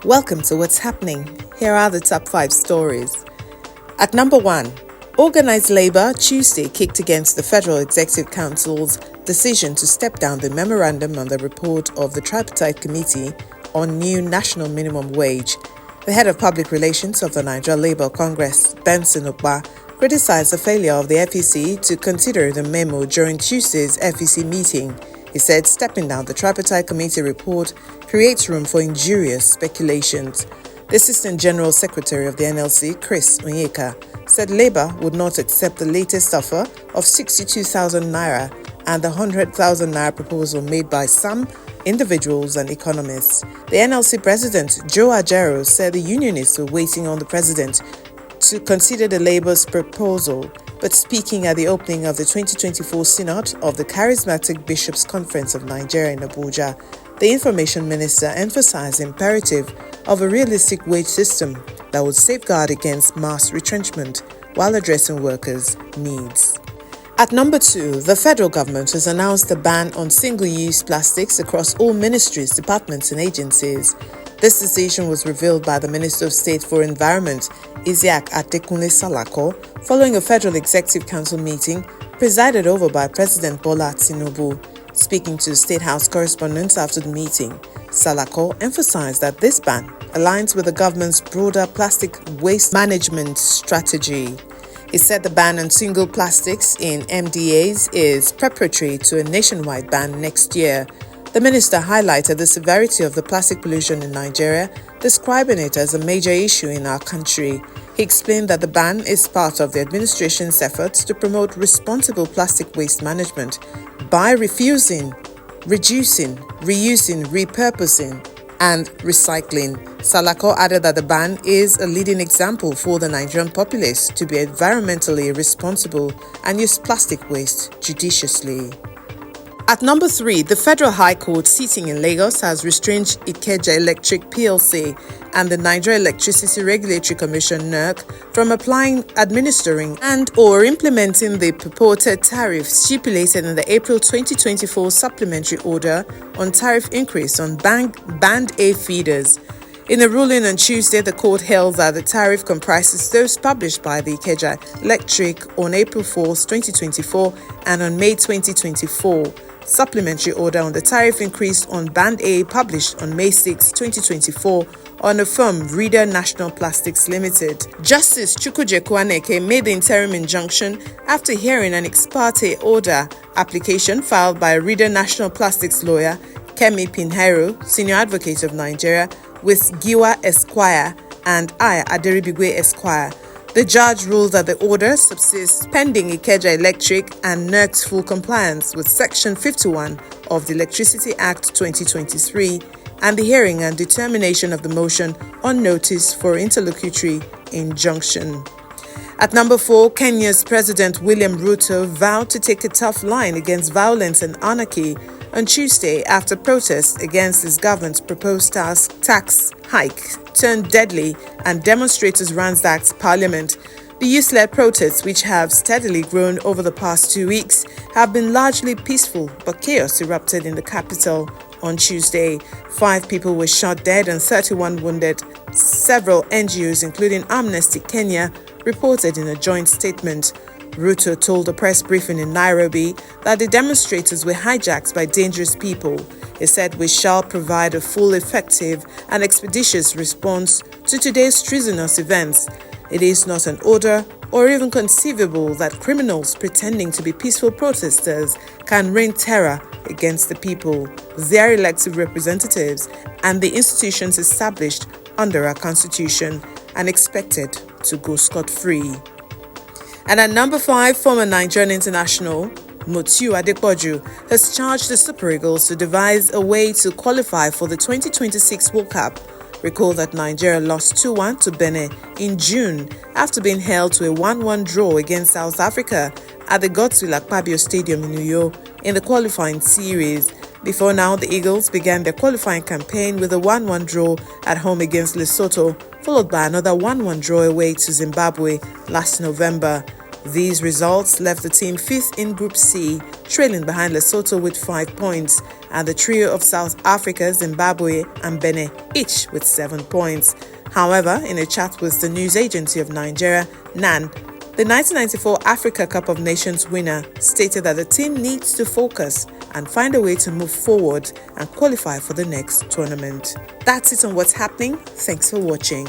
Welcome to What's Happening. Here are the top 5 stories. At number 1, Organised Labour Tuesday kicked against the Federal Executive Council's decision to step down the memorandum on the report of the Tripartite Committee on new national minimum wage. The head of public relations of the Nigeria Labour Congress, Benson Okpa, criticized the failure of the FEC to consider the memo during Tuesday's FEC meeting. He said stepping down the Tripartite Committee report creates room for injurious speculations. The Assistant General Secretary of the NLC, Chris Onyeka, said Labour would not accept the latest offer of 62,000 naira and the 100,000 naira proposal made by some individuals and economists. The NLC President, Joe Ajero, said the unionists were waiting on the President to consider the Labour's proposal, but speaking at the opening of the 2024 Synod of the Charismatic Bishops' Conference of Nigeria in Abuja, the Information Minister emphasized the imperative of a realistic wage system that would safeguard against mass retrenchment while addressing workers' needs. At number 2, the federal government has announced a ban on single-use plastics across all ministries, departments and agencies. This decision was revealed by the Minister of State for Environment, Adepoju Salako, following a Federal Executive Council meeting presided over by President Bola Tinubu. Speaking to State House correspondents after the meeting, Salako emphasized that this ban aligns with the government's broader plastic waste management strategy. He said the ban on single plastics in MDAs is preparatory to a nationwide ban next year. The minister highlighted the severity of the plastic pollution in Nigeria, describing it as a major issue in our country. He explained that the ban is part of the administration's efforts to promote responsible plastic waste management by refusing, reducing, reusing, repurposing, and recycling. Salako added that the ban is a leading example for the Nigerian populace to be environmentally responsible and use plastic waste judiciously. At number 3, the Federal High Court sitting in Lagos has restrained Ikeja Electric PLC and the Nigeria Electricity Regulatory Commission (NERC) from applying, administering and/or implementing the purported tariff stipulated in the April 2024 supplementary order on tariff increase on Band A feeders. In a ruling on Tuesday, the court held that the tariff comprises those published by the Ikeja Electric on April 4, 2024 and on May 2024. Supplementary order on the tariff increase on Band A published on May 6, 2024 on the firm Reader National Plastics Limited. Justice Chukwuje Kwaneke made the interim injunction after hearing an ex parte order application filed by Reader National Plastics lawyer Kemi Pinheiro, Senior Advocate of Nigeria, with Giwa Esquire and I, Aderibigwe Esquire. The judge ruled that the order subsists pending Ikeja Electric and NERC's full compliance with Section 51 of the Electricity Act 2023 and the hearing and determination of the motion on notice for interlocutory injunction. At number 4, Kenya's President William Ruto vowed to take a tough line against violence and anarchy on Tuesday after protests against his government's proposed tax hike turned deadly and demonstrators ransacked parliament. The youth-led protests, which have steadily grown over the past 2 weeks, have been largely peaceful, but chaos erupted in the capital on Tuesday. 5 people were shot dead and 31 wounded. Several NGOs, including Amnesty Kenya, reported in a joint statement. Ruto told a press briefing in Nairobi that the demonstrators were hijacked by dangerous people. He said, "We shall provide a full, effective and expeditious response to today's treasonous events. It is not an order or even conceivable that criminals pretending to be peaceful protesters can rain terror against the people, their elected representatives, and the institutions established under our constitution and expected to go scot-free." And at number 5, former Nigerian international Adepoju has charged the Super Eagles to devise a way to qualify for the 2026 World Cup. Recall that Nigeria lost 2-1 to Benin in June after being held to a 1-1 draw against South Africa at the Godswill Akpabio Stadium in Uyo in the qualifying series. Before now, the Eagles began their qualifying campaign with a 1-1 draw at home against Lesotho, followed by another 1-1 draw away to Zimbabwe last November. These results left the team 5th in Group C, trailing behind Lesotho with 5 points, and the trio of South Africa, Zimbabwe and Benin, each with 7 points. However, in a chat with the news agency of Nigeria, NAN, the 1994 Africa Cup of Nations winner stated that the team needs to focus and find a way to move forward and qualify for the next tournament. That's it on what's happening. Thanks for watching.